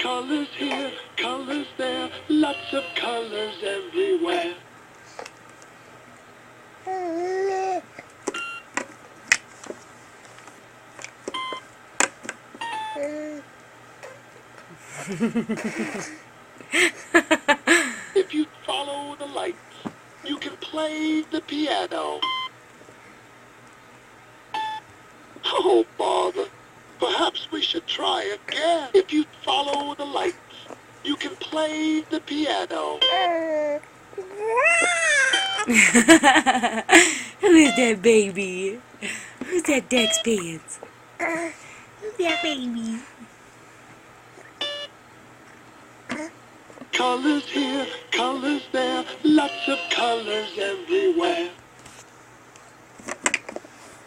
Colors here, colors there, lots of colors everywhere. If you follow the lights, you can play the piano. Oh, bother. Perhaps we should try again. If you follow the lights, you can play the piano. Who is that baby? Who's that Dex Pants? Who's that baby? Colors here, colors there, lots of colors everywhere.